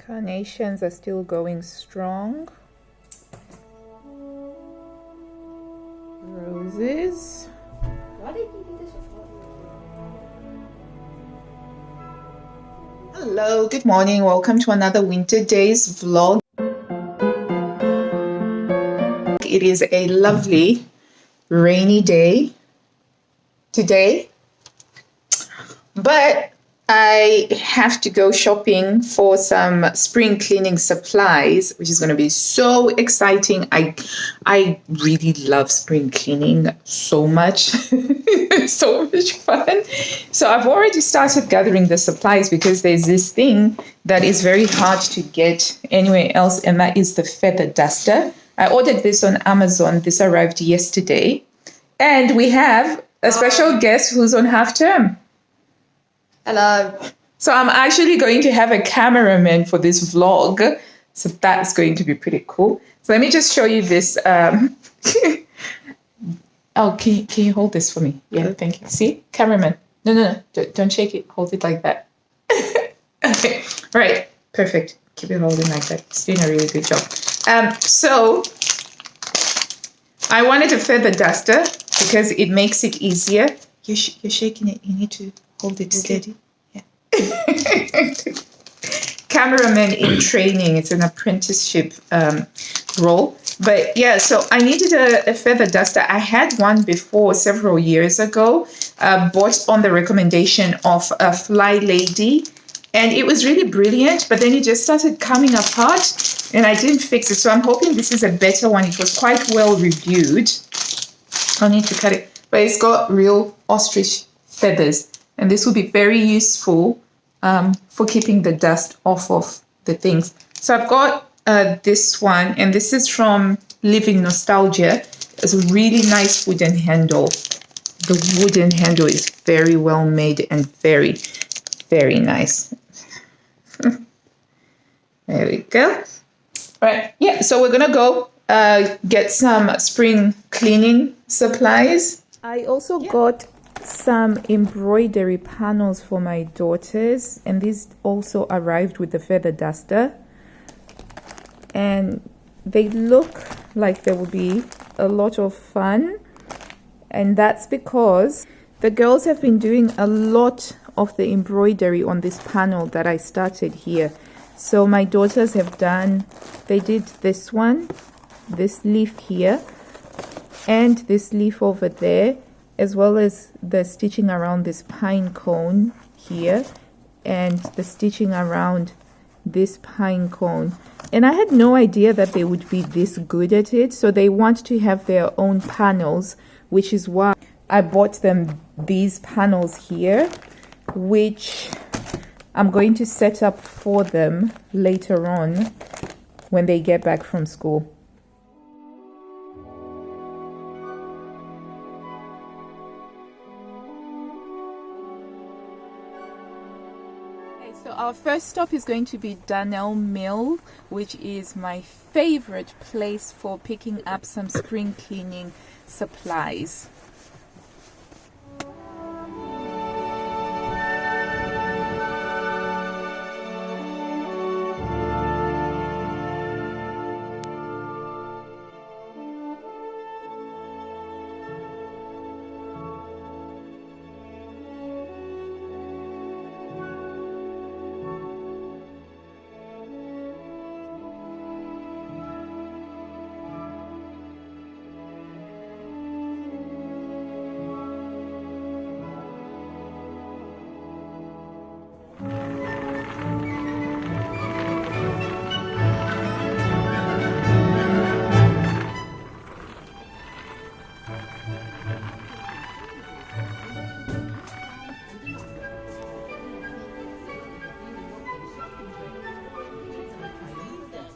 Carnations are still going strong. Roses. Why did you do this with Hello, good morning. Welcome to another Winter Days vlog. It is a lovely rainy day today, but I have to go shopping for some spring cleaning supplies, which is going to be so exciting. I really love spring cleaning so much. It's so much fun. So I've already started gathering the supplies because there's this thing that is very hard to get anywhere else, and that is the feather duster. I ordered this on Amazon. This arrived yesterday. And we have a special guest who's on half term. Hello. So I'm actually going to have a cameraman for this vlog. So that's going to be pretty cool. So let me just show you this. Oh, can you hold this for me? Yeah, thank you. See, cameraman. No. Don't shake it. Hold it like that. Okay, right. Perfect. Keep it holding like that. It's doing a really good job. So I wanted a feather duster because it makes it easier. You're shaking it. You need to hold it steady. Yeah. Cameraman in training. It's an apprenticeship role. But yeah, so I needed a feather duster. I had one before several years ago, bought on the recommendation of a Fly Lady. And it was really brilliant, but then it just started coming apart and I didn't fix it. So I'm hoping this is a better one. It was quite well reviewed. I'll need to cut it. But it's got real ostrich feathers. And this will be very useful for keeping the dust off of the things. So I've got this one, and this is from Living Nostalgia. It's a really nice wooden handle. The wooden handle is very well made and very, very nice. There we go. All right. Yeah, so we're going to go get some spring cleaning supplies. I also got some embroidery panels for my daughters, and these also arrived with the feather duster. And they look like they will be a lot of fun. And that's because the girls have been doing a lot of the embroidery on this panel that I started here. So my daughters have they did this one, this leaf here, and this leaf over there, as well as the stitching around this pine cone here, and the stitching around this pine cone. And I had no idea that they would be this good at it. So they want to have their own panels, which is why I bought them these panels here, which I'm going to set up for them later on when they get back from school. Okay, so our first stop is going to be Darnell Mill, which is my favorite place for picking up some spring cleaning supplies.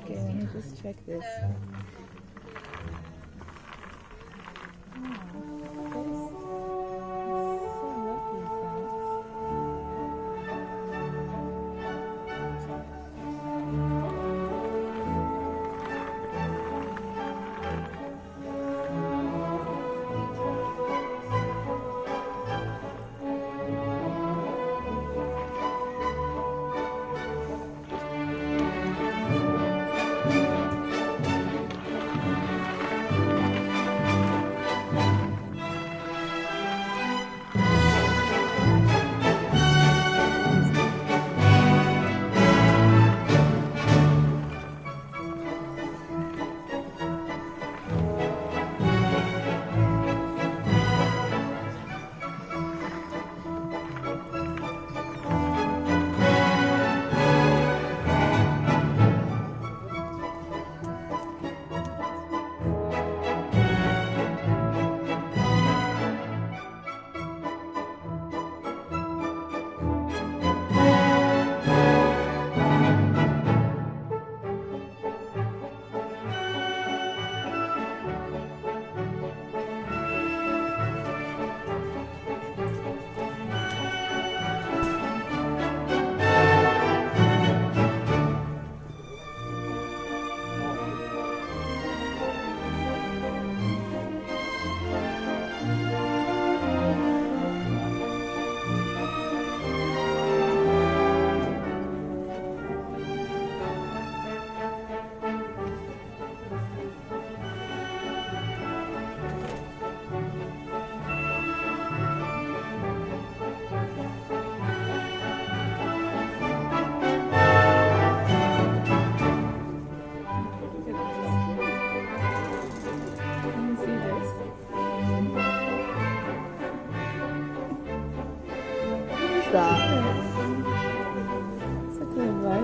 Okay, let me just check this.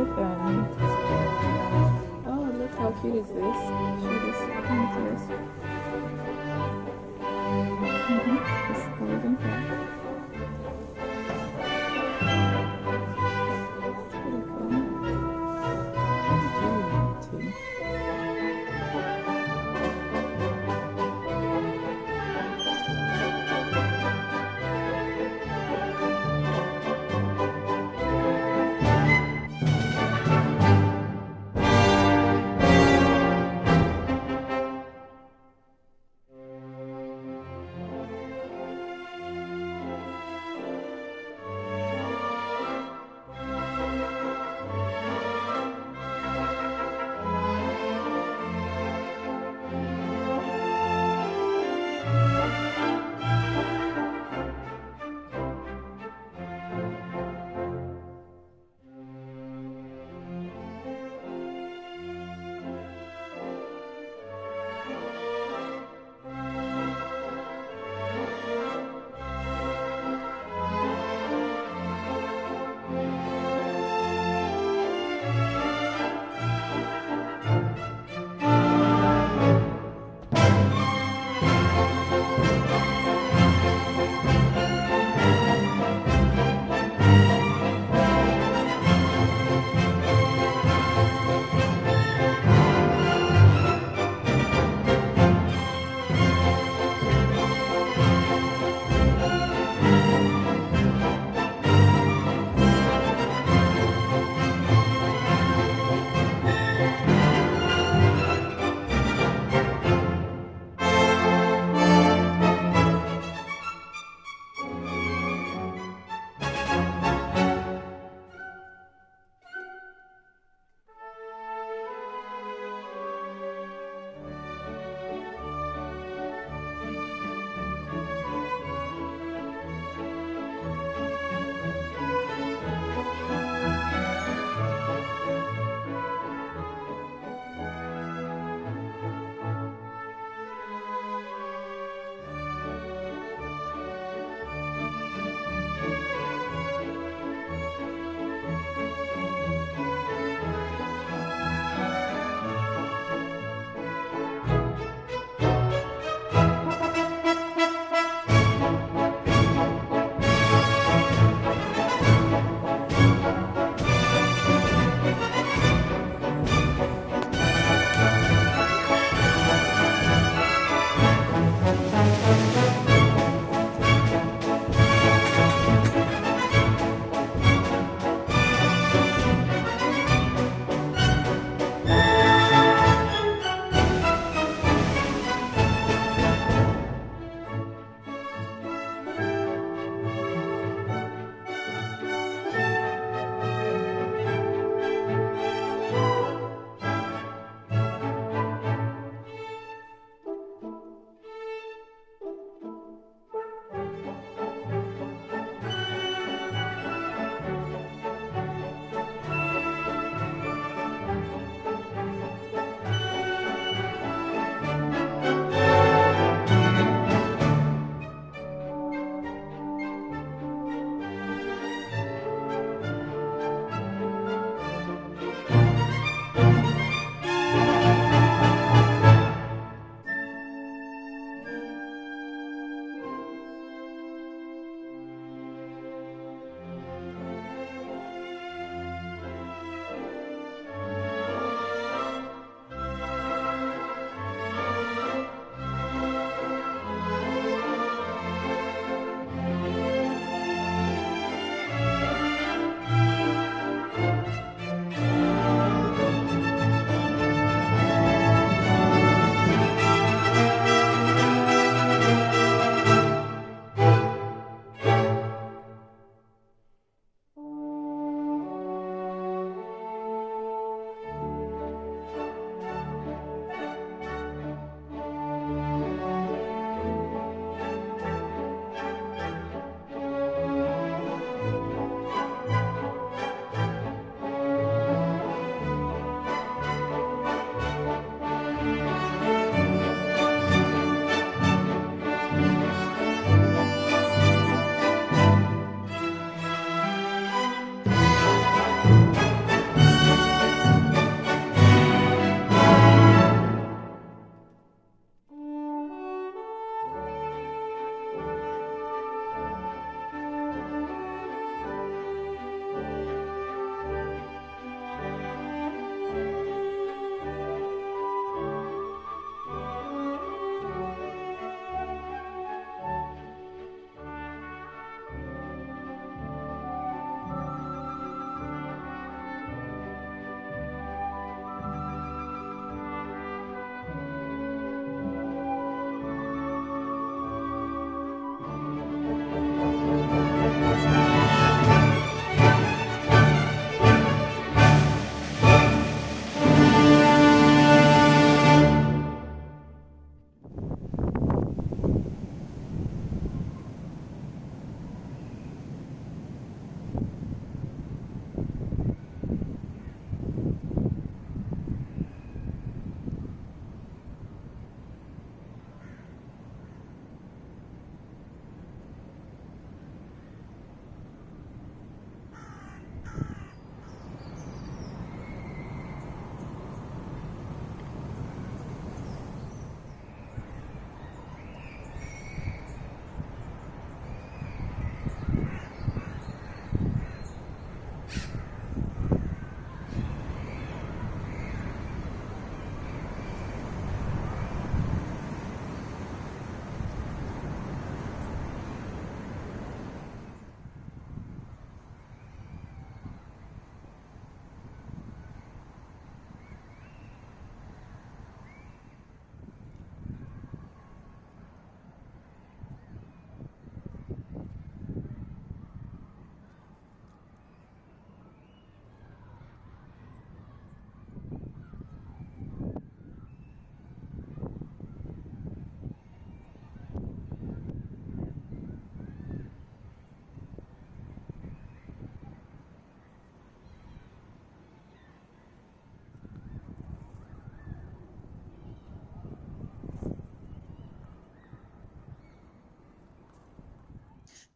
elephant. Oh, look how cute is this? Show this Pinterest. This golden hair. It's pretty fun. I do like to.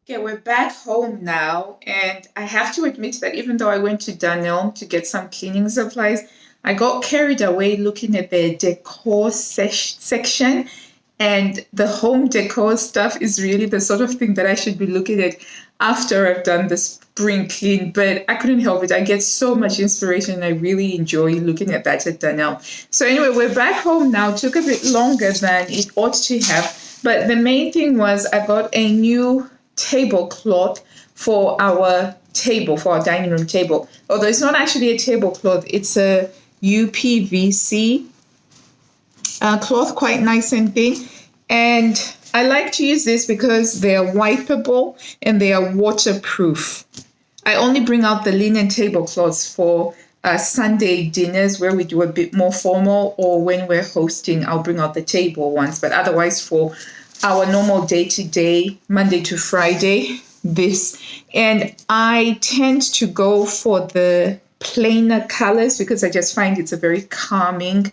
Okay, we're back home now, and I have to admit that even though I went to Dunelm to get some cleaning supplies, I got carried away looking at the decor section, and the home decor stuff is really the sort of thing that I should be looking at after I've done the spring clean, but I couldn't help it. I get so much inspiration. I really enjoy looking at that at Dunelm. So anyway, we're back home now. It took a bit longer than it ought to have, but the main thing was I got a new tablecloth for our table, for our dining room table. Although it's not actually a tablecloth, it's a UPVC cloth, quite nice and thin. And I like to use this because they are wipeable and they are waterproof. I only bring out the linen tablecloths for Sunday dinners where we do a bit more formal, or when we're hosting, I'll bring out the table ones. But otherwise, for our normal day-to-day, Monday to Friday, this. And I tend to go for the plainer colors because I just find it's a very calming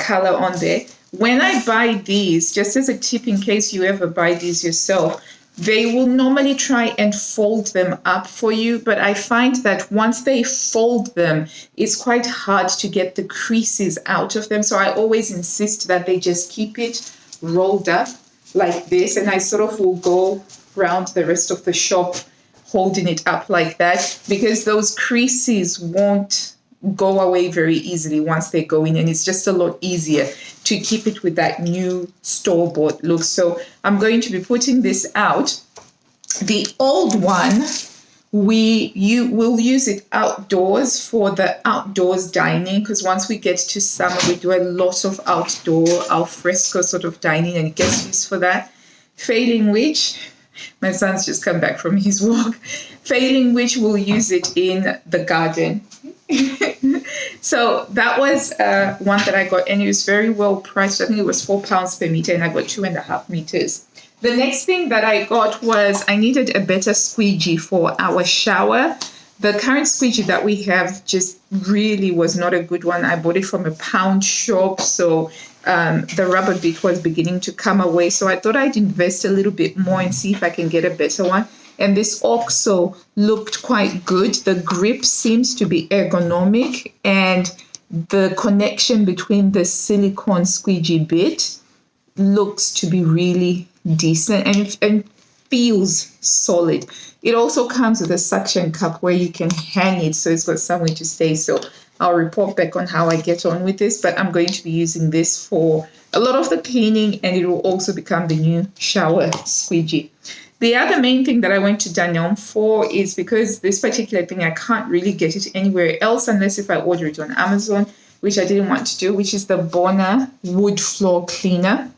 color on there. When I buy these, just as a tip in case you ever buy these yourself, they will normally try and fold them up for you, but I find that once they fold them, it's quite hard to get the creases out of them. So I always insist that they just keep it rolled up like this, and I sort of will go around the rest of the shop holding it up like that, because those creases won't go away very easily once they go in, and it's just a lot easier to keep it with that new store-bought look. So I'm going to be putting this out. The old one, you will use it outdoors for the outdoors dining, because once we get to summer, we do a lot of outdoor al fresco sort of dining, and it gets used for that. Failing which, my son's just come back from his walk. Failing which, we'll use it in the garden. So that was one that I got, and it was very well priced. I think it was £4 per meter, and I got 2.5 meters. The next thing that I got was I needed a better squeegee for our shower. The current squeegee that we have just really was not a good one. I bought it from a pound shop, so the rubber bit was beginning to come away. So I thought I'd invest a little bit more and see if I can get a better one. And this also looked quite good. The grip seems to be ergonomic, and the connection between the silicone squeegee bit looks to be really decent and feels solid. It also comes with a suction cup where you can hang it, so it's got somewhere to stay. So I'll report back on how I get on with this, but I'm going to be using this for a lot of the cleaning, and it will also become the new shower squeegee. The other main thing that I went to Dunelm for is because this particular thing, I can't really get it anywhere else unless if I order it on Amazon, which I didn't want to do, which is the Bonner wood floor cleaner.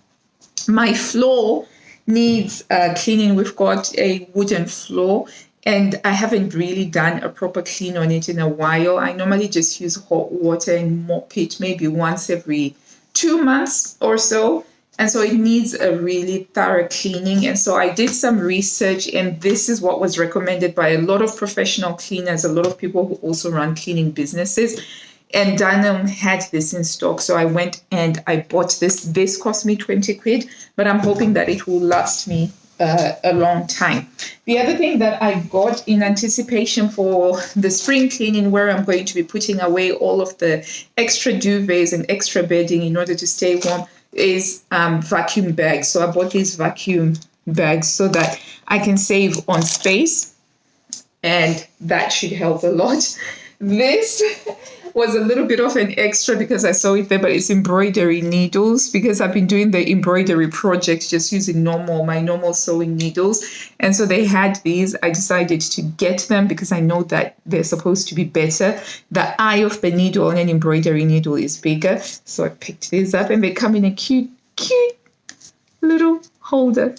My floor needs cleaning. We've got a wooden floor, and I haven't really done a proper clean on it in a while. I normally just use hot water and mop it maybe once every 2 months or so. And so it needs a really thorough cleaning. And so I did some research, and this is what was recommended by a lot of professional cleaners, a lot of people who also run cleaning businesses. And Dunelm had this in stock. So I went and I bought this. This cost me 20 quid, but I'm hoping that it will last me a long time. The other thing that I got in anticipation for the spring cleaning, where I'm going to be putting away all of the extra duvets and extra bedding in order to stay warm, is vacuum bags. So I bought these vacuum bags so that I can save on space, and that should help a lot. This was a little bit of an extra because I saw it there, but it's embroidery needles, because I've been doing the embroidery project just using my normal sewing needles. And so they had these. I decided to get them because I know that they're supposed to be better. The eye of the needle on an embroidery needle is bigger. So I picked these up, and they come in a cute little holder.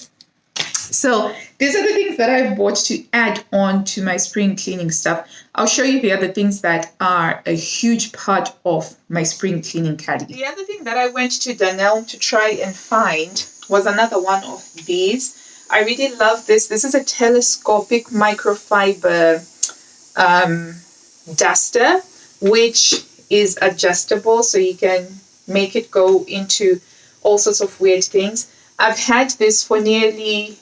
So these are the things that I've bought to add on to my spring cleaning stuff. I'll show you the other things that are a huge part of my spring cleaning category. The other thing that I went to Dunelm to try and find was another one of these. I really love this. This is a telescopic microfiber duster, which is adjustable, so you can make it go into all sorts of weird things. I've had this for nearly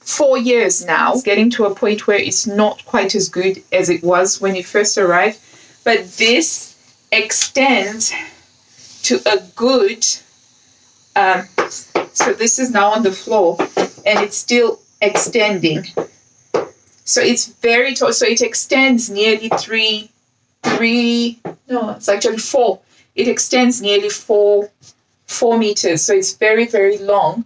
4 years now. It's getting to a point where it's not quite as good as it was when it first arrived. But this extends to a good, so this is now on the floor and it's still extending. So it's very tall. So it extends nearly it's actually 4. It extends nearly 4 meters. So it's very, very long.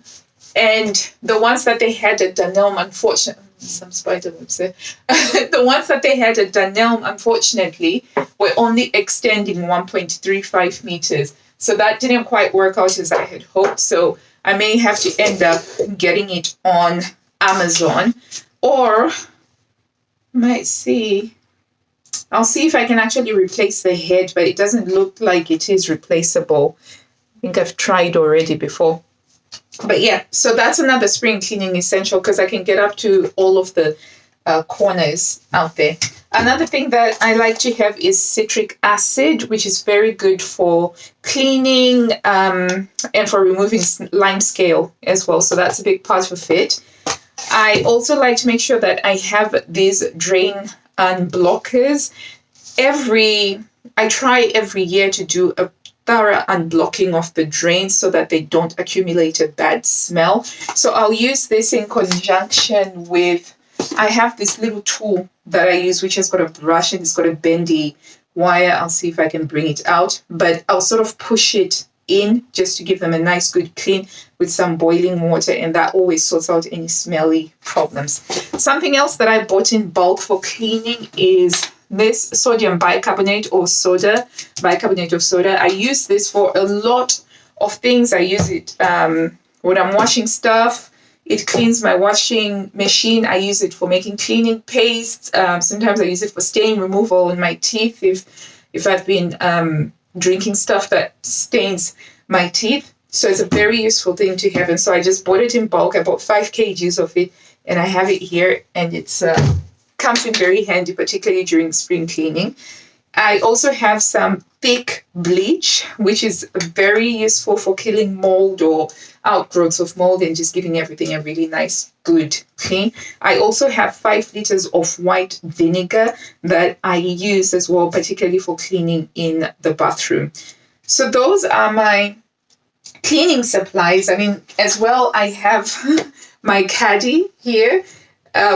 And the ones that they had at Dunelm, unfortunately, some spider webs there. The ones that they had at Dunelm, unfortunately, were only extending 1.35 meters. So that didn't quite work out as I had hoped. So I may have to end up getting it on Amazon, or might see. I'll see if I can actually replace the head, but it doesn't look like it is replaceable. I think I've tried already before. But yeah, so that's another spring cleaning essential because I can get up to all of the corners out there. Another thing that I like to have is citric acid, which is very good for cleaning and for removing lime scale as well. So that's a big part of it. I also like to make sure that I have these drain unblockers. I try every year to do a thorough unblocking of the drains so that they don't accumulate a bad smell. So I'll use this in conjunction with, I have this little tool that I use which has got a brush and it's got a bendy wire. I'll see if I can bring it out, but I'll sort of push it in just to give them a nice good clean with some boiling water, and that always sorts out any smelly problems. Something else that I bought in bulk for cleaning is this sodium bicarbonate or bicarbonate of soda. I use this for a lot of things. I use it when I'm washing stuff. It cleans my washing machine. I use it for making cleaning pastes. Sometimes I use it for stain removal in my teeth if I've been drinking stuff that stains my teeth. So it's a very useful thing to have. And so I just bought it in bulk. I bought 5 kgs of it and I have it here, and it's comes in very handy, particularly during spring cleaning. I also have some thick bleach, which is very useful for killing mold or outgrowths of mold and just giving everything a really nice, good clean. I also have 5 liters of white vinegar that I use as well, particularly for cleaning in the bathroom. So those are my cleaning supplies. I mean, as well, I have my caddy here,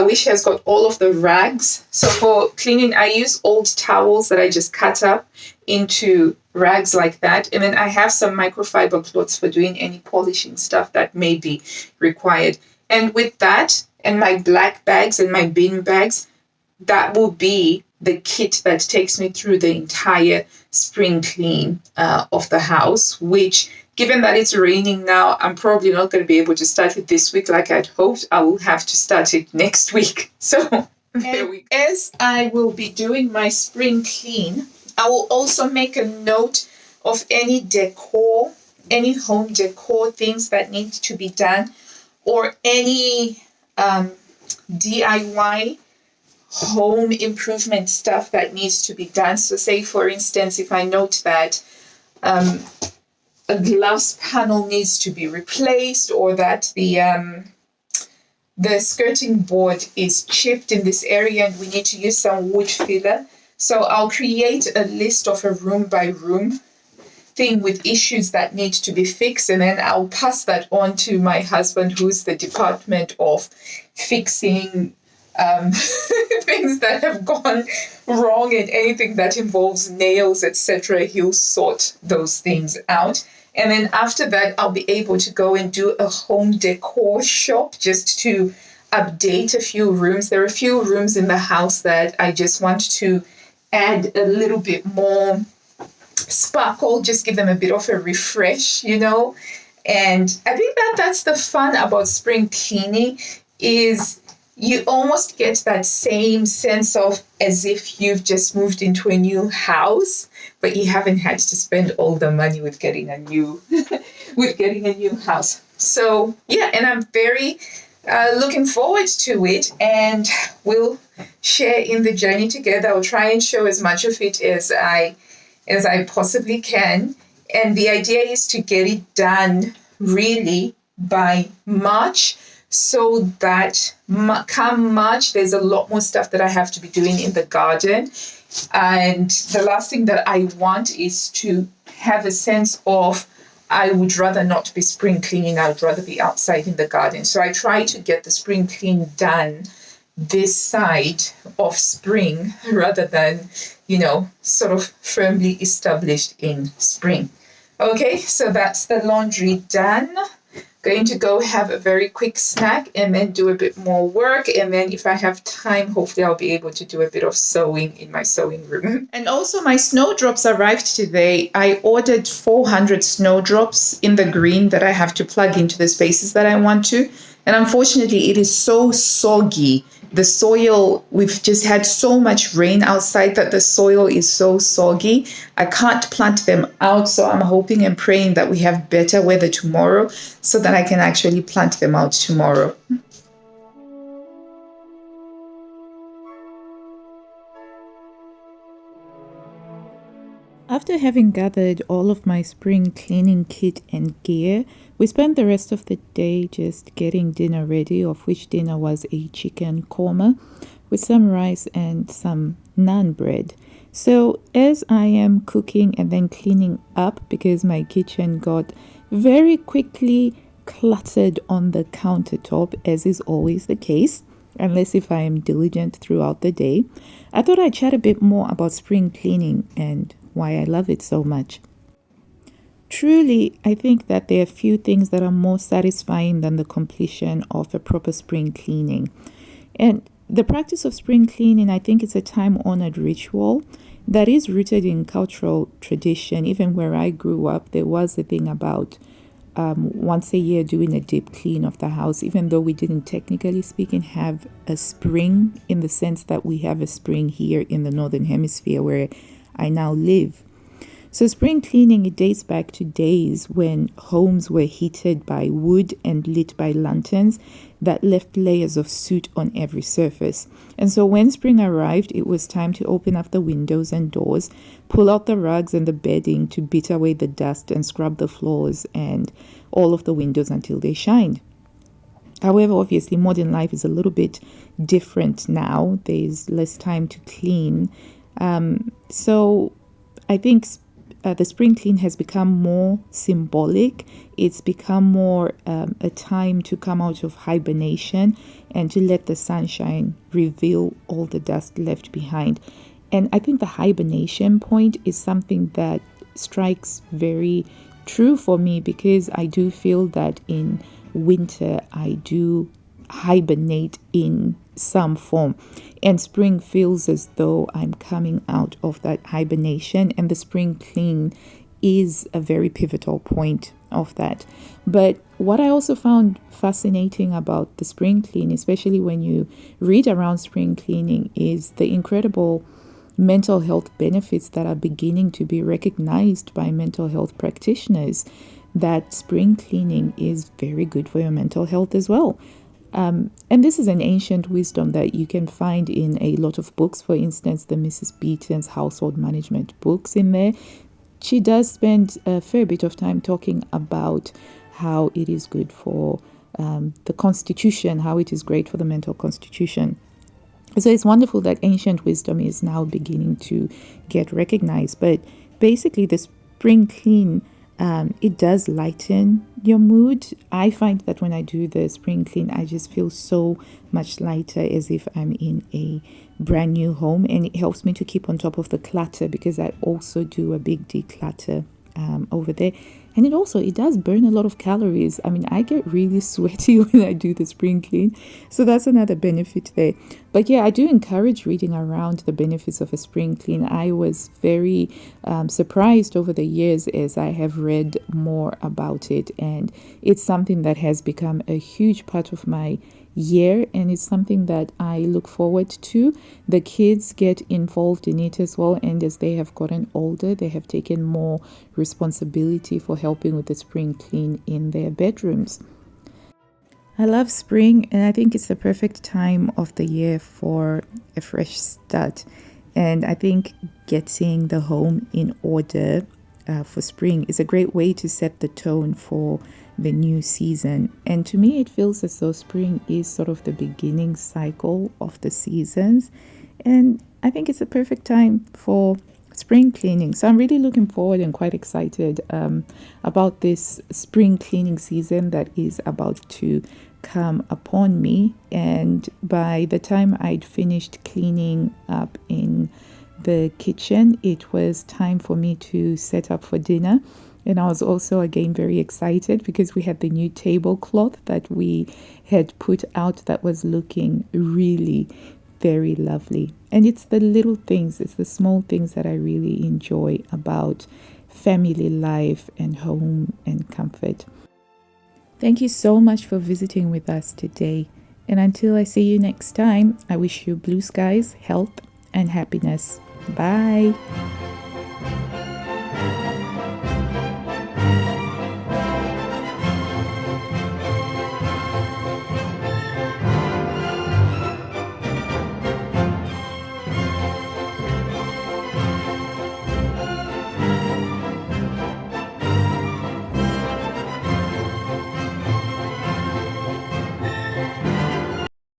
which has got all of the rags. So for cleaning, I use old towels that I just cut up into rags like that. And then I have some microfiber cloths for doing any polishing stuff that may be required. And with that, and my black bags and my bin bags, that will be the kit that takes me through the entire spring clean of the house, which, given that it's raining now, I'm probably not going to be able to start it this week like I'd hoped. I will have to start it next week. So as I will be doing my spring clean, I will also make a note of any decor, any home decor things that need to be done, or any DIY home improvement stuff that needs to be done. So say, for instance, if I note that a glass panel needs to be replaced, or that the skirting board is chipped in this area and we need to use some wood filler. So I'll create a list of a room by room thing with issues that need to be fixed, and then I'll pass that on to my husband, who's the department of fixing things that have gone wrong, and anything that involves nails, etc. He'll sort those things out. And then after that, I'll be able to go and do a home decor shop just to update a few rooms. There are a few rooms in the house that I just want to add a little bit more sparkle, just give them a bit of a refresh, you know. And I think that's the fun about spring cleaning, is you almost get that same sense of as if you've just moved into a new house, but you haven't had to spend all the money with getting a new house. So yeah, and I'm very looking forward to it, and we'll share in the journey together. I'll try and show as much of it as I possibly can. And the idea is to get it done really by March, so that come March, there's a lot more stuff that I have to be doing in the garden. And the last thing that I want is to have a sense of I would rather not be spring cleaning. I would rather be outside in the garden. So I try to get the spring clean done this side of spring rather than, sort of firmly established in spring. Okay, so that's the laundry done. Going to go have a very quick snack and then do a bit more work. And then if I have time, hopefully I'll be able to do a bit of sewing in my sewing room. And also my snowdrops arrived today. I ordered 400 snowdrops in the green that I have to plug into the spaces that I want to. And unfortunately, it is so soggy. The soil, we've just had so much rain outside that the soil is so soggy. I can't plant them out, so I'm hoping and praying that we have better weather tomorrow so that I can actually plant them out tomorrow. After having gathered all of my spring cleaning kit and gear, we spent the rest of the day just getting dinner ready, of which dinner was a chicken korma with some rice and some naan bread. So as I am cooking and then cleaning up, because my kitchen got very quickly cluttered on the countertop, as is always the case, unless if I am diligent throughout the day, I thought I'd chat a bit more about spring cleaning and why I love it so much. Truly, I think that there are few things that are more satisfying than the completion of a proper spring cleaning. And the practice of spring cleaning, I think it's a time-honored ritual that is rooted in cultural tradition. Even where I grew up, there was a thing about once a year doing a deep clean of the house, even though we didn't technically speaking have a spring in the sense that we have a spring here in the Northern Hemisphere where I now live. So spring cleaning, it dates back to days when homes were heated by wood and lit by lanterns that left layers of soot on every surface. And so when spring arrived, it was time to open up the windows and doors, pull out the rugs and the bedding to beat away the dust and scrub the floors and all of the windows until they shined. However, obviously, modern life is a little bit different now. There's less time to clean. So I think the spring clean has become more symbolic. It's become more a time to come out of hibernation and to let the sunshine reveal all the dust left behind. And I think the hibernation point is something that strikes very true for me, because I do feel that in winter I do hibernate in some form, and spring feels as though I'm coming out of that hibernation, and the spring clean is a very pivotal point of that. But what I also found fascinating about the spring clean, especially when you read around spring cleaning, is the incredible mental health benefits that are beginning to be recognized by mental health practitioners, that spring cleaning is very good for your mental health as well. And this is an ancient wisdom that you can find in a lot of books. For instance, the Mrs. Beaton's household management books in there. She does spend a fair bit of time talking about how it is good for the constitution, how it is great for the mental constitution. So it's wonderful that ancient wisdom is now beginning to get recognized. But basically, the spring clean, it does lighten your mood. I find that when I do the spring clean, I just feel so much lighter, as if I'm in a brand new home, and it helps me to keep on top of the clutter, because I also do a big declutter over there. And it does burn a lot of calories. I mean, I get really sweaty when I do the spring clean. So that's another benefit there. But yeah, I do encourage reading around the benefits of a spring clean. I was very surprised over the years as I have read more about it. And it's something that has become a huge part of my year, and it's something that I look forward to. The kids get involved in it as well, and as they have gotten older, they have taken more responsibility for helping with the spring clean in their bedrooms. I love spring, and I think it's the perfect time of the year for a fresh start. And I think getting the home in order for spring is a great way to set the tone for the new season. And to me, it feels as though spring is sort of the beginning cycle of the seasons. And I think it's a perfect time for spring cleaning. So I'm really looking forward and quite excited about this spring cleaning season that is about to come upon me. And by the time I'd finished cleaning up in the kitchen, it was time for me to set up for dinner. And I was also again very excited because we had the new tablecloth that we had put out that was looking really very lovely. And it's the little things, it's the small things that I really enjoy about family life and home and comfort. Thank you so much for visiting with us today. And until I see you next time, I wish you blue skies, health, and happiness. Bye.